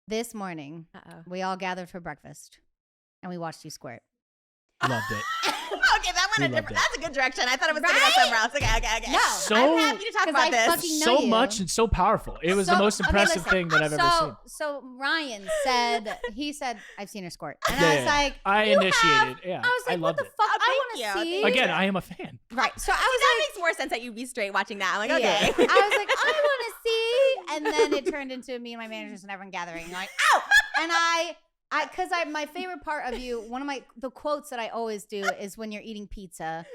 This morning, we all gathered for breakfast, and we watched you squirt. Loved it. Okay, that went a different. That's a good direction. I thought it was going to go somewhere else. Okay. No, I'm happy to talk about this. So much and so powerful. It was the most impressive thing that I've ever seen. So Ryan said, I've seen her squirt. And I was like, I initiated. Yeah, I was like, what the fuck? I want to see. Again, I am a fan. Right. So that makes more sense that you'd be straight watching that. I'm like, okay. I was like, I want to see. And then it turned into me and my managers and everyone gathering. Like, ow! And because my favorite part of you, the quotes that I always do is when you're eating pizza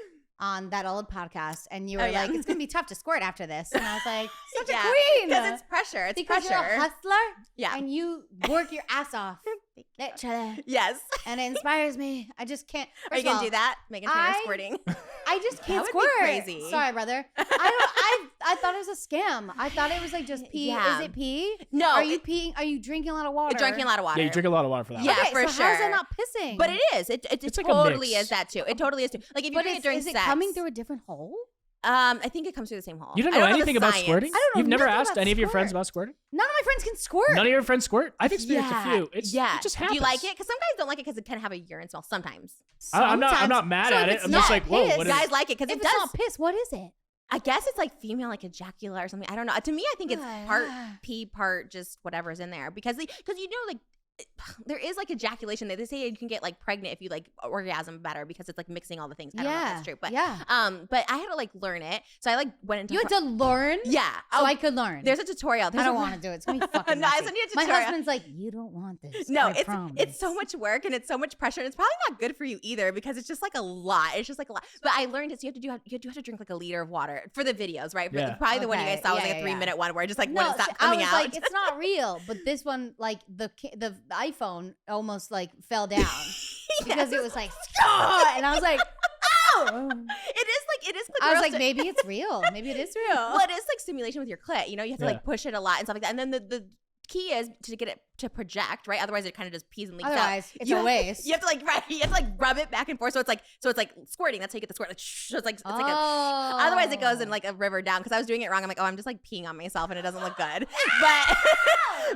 on that old podcast, and you were like, "It's gonna be tough to squirt after this," and I was like, "Such a queen," because it's pressure. It's because pressure. You're a hustler, yeah, and you work your ass off. Literally. Yes, and it inspires me. I just can't. Are you gonna do that? Meghan Trainor squirting. I just can't squirt. Crazy. Sorry, brother. I thought it was a scam. I thought it was like just pee. Yeah. Is it pee? No. Are you peeing? Are you drinking a lot of water? Drinking a lot of water. Yeah, you drink a lot of water for that. Yeah, okay, for so sure. How is that not pissing? But it is. It totally is that too. It totally is too. Like if you drink it during sex. Is it coming through a different hole? I think it comes through the same hole. You don't know anything about squirting? I don't know. You've never asked any of your friends about squirting? None of my friends can squirt. None of your friends squirt? I've experienced a few. It just happens. Do you like it? Because some guys don't like it because it can have a urine smell sometimes. I'm not mad at it. I'm just like, whoa. What guys like it because it does. If it's not piss, what is it? I guess it's like female, like ejacula or something. I don't know. To me, I think it's part pee, part just whatever's in there because you know, like there is like ejaculation. They say you can get like pregnant if you like orgasm better because it's like mixing all the things. I don't know if that's true, but but I had to like learn it. So I like went into. You had to learn. Yeah, so I could learn. There's a tutorial. I don't want to do it. It's gonna be fucking. No, I sent you a tutorial. My husband's like, you don't want this. No, it's so much work and it's so much pressure. And it's probably not good for you either because it's just like a lot. It's just like a lot. But I learned it. So you have to drink like a liter of water for the videos, right? Yeah. Probably the one you guys saw was like a 3-minute one where it just like wouldn't stop coming out. Like, it's not real. But this one, like the iPhone almost like fell down because it was like, and I was like, oh, it is. I was like, maybe it's real. Maybe it is real. Well, it is like stimulation with your clit. You know, you have to like push it a lot and stuff like that. And then the key is to get it to project, right? Otherwise, it kind of just pees and leaks out. It's a waste. You have to like rub it back and forth. So it's like squirting. That's how you get the squirt. Like, it's like otherwise it goes in like a river down. Because I was doing it wrong. I'm like, I'm just like peeing on myself and it doesn't look good.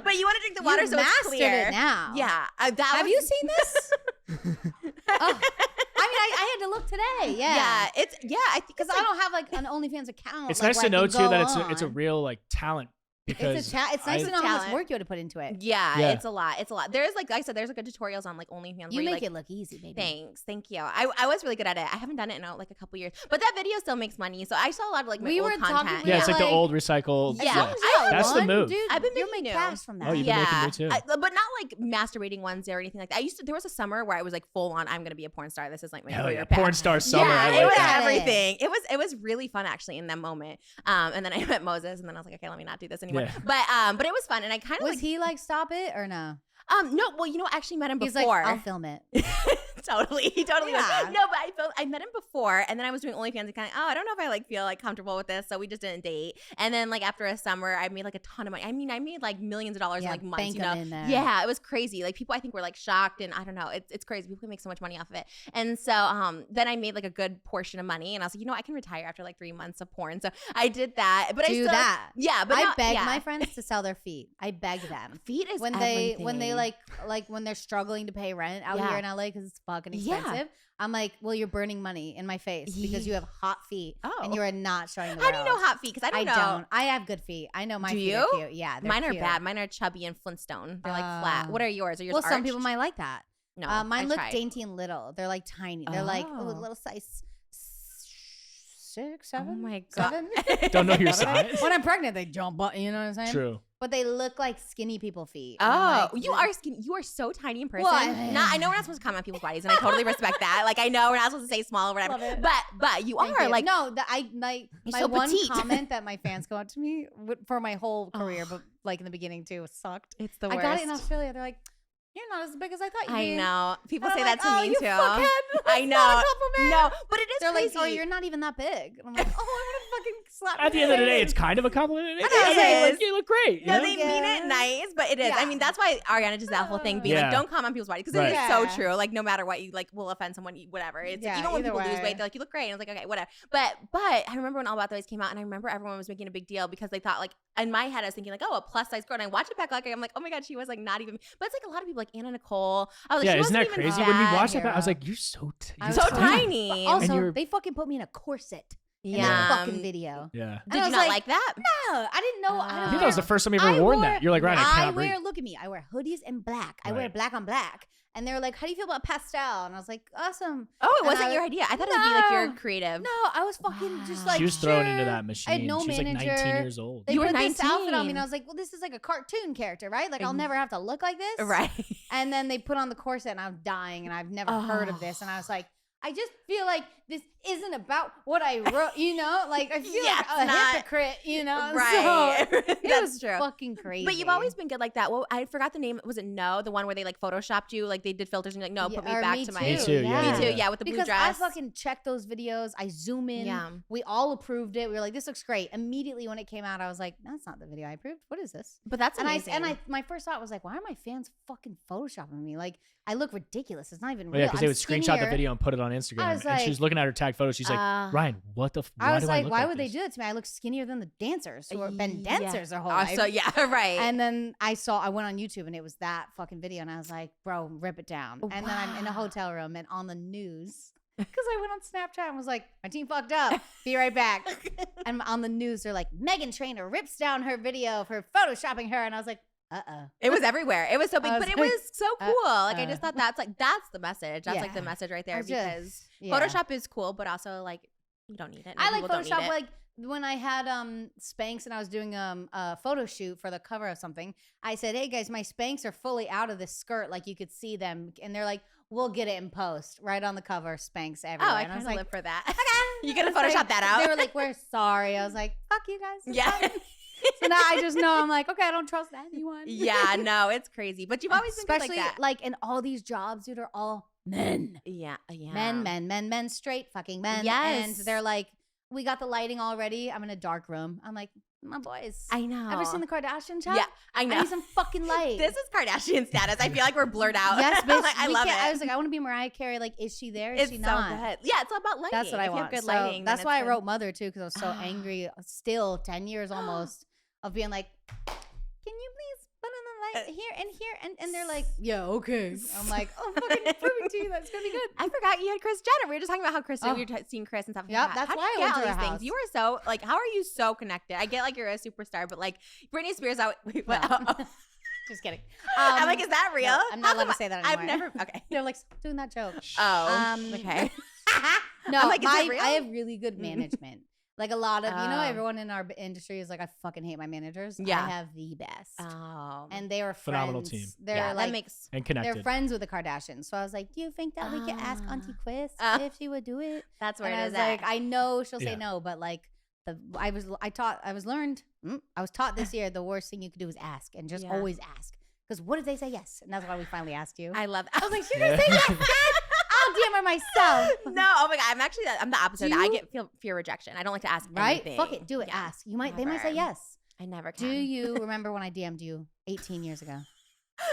But you want to drink the water so it's clear. It now. Yeah. Have you seen this? I had to look today. Yeah. I think because I don't have like an OnlyFans account. It's nice to know too that it's a real like talent. Because it's nice to know how much work you had to put into it. Yeah, it's a lot. It's a lot. There's like I said, there's like good tutorials on like OnlyFans. You make it look easy, baby. Thank you. I was really good at it. I haven't done it in like a couple years, but that video still makes money. So I saw a lot of like my old content. Yeah, it's like the old recycled. Yeah, that's the move. Dude, I've been making cash from that. Oh, you've been making me too. But not like masturbating ones or anything like that. There was a summer where I was like full on. I'm gonna be a porn star. This is like my career path. Porn star summer. Yeah, it was everything. It was really fun actually in that moment. And then I met Moses, and then I was like, okay, let me not do this anymore. But it was fun, and I kind of was he like stop it or no? No, well, you know, I actually met him before. He's like, I'll film it. Totally. He totally was. No, but I met him before, and then I was doing OnlyFans and kind of, I don't know if I like feel like comfortable with this, so we just didn't date. And then like after a summer, I made like a ton of money. I mean, I made like millions of dollars in like months. You know, yeah, it was crazy. Like people, I think were like shocked, and I don't know, it's crazy. People can make so much money off of it. And so then I made like a good portion of money, and I was like, you know, I can retire after like 3 months of porn. So I did that. But yeah. But I beg my friends to sell their feet. I beg them. Feet is when they like when they're struggling to pay rent out here in LA because it's fucking expensive. Yeah. I'm like, well, you're burning money in my face because you have hot feet and you are not showing the world. How do you know hot feet? Because I don't. I have good feet. I know my feet are cute. Yeah, mine are bad. Mine are chubby and Flintstone. They're like flat. What are yours? Are yours arched? Some people might like that. No, mine look dainty and little. They're like tiny. They're like little size 6, 7. Oh my god! 7? Don't know your size. When I'm pregnant, they jump up. You know what I'm saying? True. But they look like skinny people feet. Oh, you are skinny. You are so tiny in person. Well, I know we're not supposed to comment on people's bodies, and I totally respect that. Like I know we're not supposed to say small or whatever. But you are like my so one petite. comment that my fans go out to me for my whole career, but like in the beginning too, sucked. It's the worst. I got it in Australia. They're like, you're not as big as I thought you'd I be. know. People And say I'm that like, to oh, me you too. fuckhead. I That's know. not a compliment. No, but it is They're crazy. like, oh, you're not even that big. And I'm like, oh, I want to fucking slap At the your end of the day, face. it's kind of a compliment. It is. Like, you look great. You No, know? they mean it nice, but it is. Yeah. I mean, that's why Ariana does that whole thing being Yeah. like, don't comment on people's bodies because Right. it is so Yeah. true. Like, no matter what, you like will offend someone, whatever. It's like, Yeah, even when either people lose way. weight, they're like, you look great. And I was like, okay, whatever. But I remember when All About the Ways came out, and I remember everyone was making a big deal because they thought like in my head I was thinking like, oh, a plus size girl. And I watched it back like I'm like, oh my god, she was like not even. But it's like a lot of people like Anna Nicole. I was like, Yeah, she isn't wasn't that even crazy? When we fat. watched that, I was hero. like, you're so I you're was so tiny. But And also, you're- they fucking put me in a corset in Yeah. that fucking video. Yeah. Did I you was not like, like that? No, I didn't know. I think that was the first time you ever I worn wore- that. You're like, Ryan, I I cannot breathe. wear, look at me. I wear hoodies and black. I wear Right. black on black. And they were like, how do you feel about pastel? And I was like, awesome. Oh, it And wasn't I your was- idea. I thought it would be like your No. creative. No, I was fucking just Wow. like, She was thrown into sure. that machine. I had no she was like 19 manager. years old. They You were put this outfit on me 19. and I was like, well, this is like a cartoon character, right? Like, I'll Ex- never have to look like this. Right. And then they put on the corset and I'm dying and I've never heard of this. And I was like, I just feel like this isn't about what I wrote, you know? Like, I feel Yeah, like it's a not- hypocrite, you know? Right. So, it That's was true. fucking crazy. But you've always been good like that. Well, I forgot the name. Was it No? The one where they like photoshopped you, like they did filters and you're like, no, put me or back me to my. Me too, yeah. Me too. Yeah, with the blue because dress. I fucking checked those videos. I zoom in. Yeah. We all approved it. We were like, this looks great. Immediately when it came out, I was like, that's not the video I approved. What is this? But that's And amazing. I my first thought was like, why are my fans fucking photoshopping me? Like, I look ridiculous. It's not even Well, real. yeah, because they I'm would screenshot the skinnier. video and put it on Instagram. I was And she like, was looking at her tag photo. She's like, Ryan, what the? I was like, look why would they this? do that to me? I look skinnier than the dancers who have been Yeah. dancers their whole life. So yeah, right. And then I went on YouTube and it was that fucking video. And I was like, bro, rip it down. And then I'm in a Wow. hotel room and on the news, because I went on Snapchat and was like, my team fucked up. Be right back. And on the news, they're like, Meghan Trainor rips down her video for photoshopping her. And I was like, uh-oh. It was everywhere. It was so big, I was but it like, was so cool. Like I just thought that's the message. That's like the Yeah. message right there I because just- yeah. Photoshop is cool, but also like you don't need it. I Most like people don't need Photoshop. it. Like when I had Spanx and I was doing a photo shoot for the cover of something, I said, hey guys, my Spanx are fully out of this skirt. Like you could see them. And they're like, we'll get it in post. Right on the cover, Spanx everywhere. Oh, I and kind was of like, live for that. okay. You gonna I was Photoshop like- that out? They were like, we're sorry. I was like, fuck you guys. It's Yeah. fine. So now I just know I'm like, okay, I don't trust anyone. Yeah, no, it's crazy. But you've always been good Especially like that. like in all these jobs, dude, are all men. Yeah, yeah. Men, straight fucking men. Yes. And they're like, we got the lighting already. I'm in a dark room. I'm like, my boys. I know. Ever seen the Kardashian chat? Yeah, I I know. need some fucking light. This is Kardashian status. I feel like we're blurred out. Yes, I'm bitch. like, I we love can't- it. I was like, I want to be Mariah Carey. Like, is she there? Is It's she so not? good. Yeah, it's all about lighting. That's what I If you want. have good So lighting. that's then why I it's wrote good. Mother too, because I was so angry. Still 10 years almost of being like, can you please put on the light here and here? And they're like, yeah, okay. I'm like, oh, fucking proving to you that it's gonna be good. I forgot you had Chris Jenner. We were just talking about how Chris, Oh. we were seeing Chris and stuff. Yep, How that's do why you I get went to all her these house. things. You are so like, how are you so connected? I get like you're a superstar, but like Britney Spears. Wait, what? No. Just kidding. I'm like, is that real? No, I'm not How allowed come to say that I've anymore. never. Okay. They're like, stop doing that joke. Oh. Um, okay. No, I'm like, is it real? I have really good management. Like a lot of, you know, Oh. everyone in our industry is like, I fucking hate my managers. Yeah. I have the best. Oh. And they were friends. Phenomenal team. They're yeah, like, that makes. And they're connected. friends with the Kardashians. So I was like, do you think that we could ask Auntie Quiz if she would do it? That's where And it I is was like, at. I know she'll Yeah. say no, but like I was taught this year the worst thing you could do is ask and just Yeah. always ask. Because what if they say yes? And that's why we finally asked you. I love. I was like, she's gonna say yes. I'll DM her myself. No, oh my god, I'm the opposite. Do I you? get fear rejection. I don't like to ask Right? anything. Fuck it. Do it. Yeah, Ask. They might say never. yes. I never can. Do you remember when I DM'd you 18 years ago?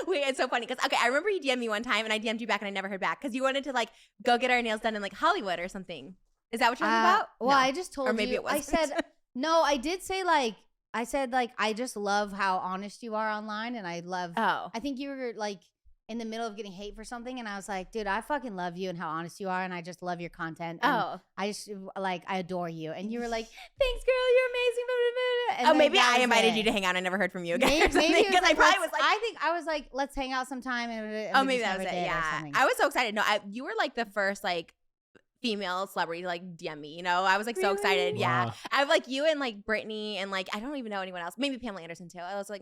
Wait, it's so funny because I remember you DM'd me one time and I DM'd you back and I never heard back because you wanted to like go get our nails done in like Hollywood or something. Is that what you're talking about? Well, No. I just told Or maybe you. it I wasn't. said no. I did say like I said like I just love how honest you are online, and I love. Oh. I think you were like in the middle of getting hate for something, and I was like, dude, I fucking love you and how honest you are, and I just love your content. And Oh. I just like I adore you, and you were like, thanks, girl, you're amazing. Blah, blah, blah. And Oh, then maybe that I was invited it. you to hang out and I never heard from you again. Maybe, or something, maybe it was 'cause like, I probably was like, I think I was like, let's hang out sometime. And oh, we maybe just that was never it. did or Yeah. something. I was so excited. No, you were like the first like female celebrity to like DM me, you know? I was like so excited. Yeah. Wow. I have like you and like Brittany and like I don't even know anyone else. Maybe Pamela Anderson too. I was like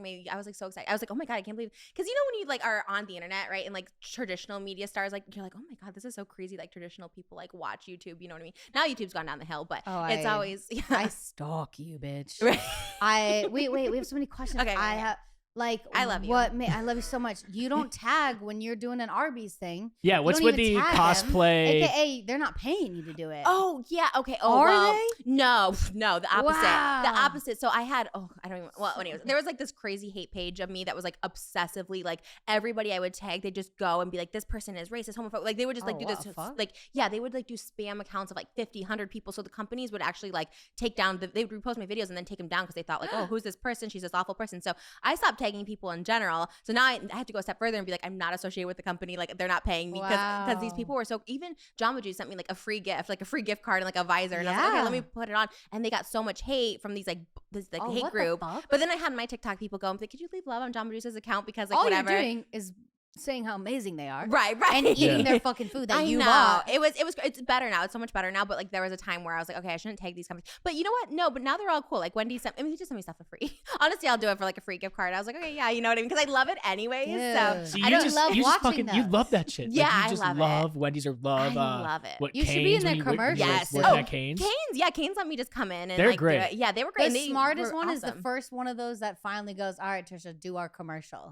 so excited. I was like, oh my God, I can't believe, because you know when you like are on the internet, right? And like traditional media stars, like you're like, oh my God, this is so crazy. Like traditional people like watch YouTube, you know what I mean? Now YouTube's gone down the hill, but it's always I stalk you, bitch. Right. Wait, we have so many questions. Okay, I okay. have Like, I love you. I love you so much. You don't tag when you're doing an Arby's thing. Yeah, what's with the cosplay? AKA, they're not paying you to do it. Oh, yeah. Okay. Oh, Are they? No, the opposite. Wow. The opposite. So I had, I don't even, well, anyways, there was like this crazy hate page of me that was like obsessively, like everybody I would tag, they just go and be like, this person is racist, homophobic. Like they would just like do this. Like, yeah, they would like do spam accounts of like 50, 100 people. So the companies would actually like take down, they would repost my videos and then take them down because they thought like, oh, who's this person? She's this awful person. So I stopped tagging people in general. So now I had to go a step further and be like, I'm not associated with the company. Like they're not paying me because these people were so, even Jamba Juice sent me like a free gift card and like a visor. And I was like, okay, let me put it on. And they got so much hate from these like hate group. But then I had my TikTok people go and be like, could you leave love on Jamba Juice's account? Because like whatever. All you're doing is saying how amazing they are. Right. And eating their fucking food that you bought. It's better now. It's so much better now. But like there was a time where I was like, okay, I shouldn't tag these companies. But you know what? No, but now they're all cool. Like Wendy sent, they just sent me stuff for free. Honestly, I'll do it for like a free gift card. I was like, okay, yeah, you know what I mean? Because I love it anyways. So I don't love watching them. You love that shit. Yeah, like, you just love it. Wendy's or love. I love it. What, you should be in their commercials. Yes. Cane's? Yeah, Cane's let me just come in and they're like great. Yeah, they were great. The smartest one is the first one of those that finally goes, all right, Trisha, do our commercial.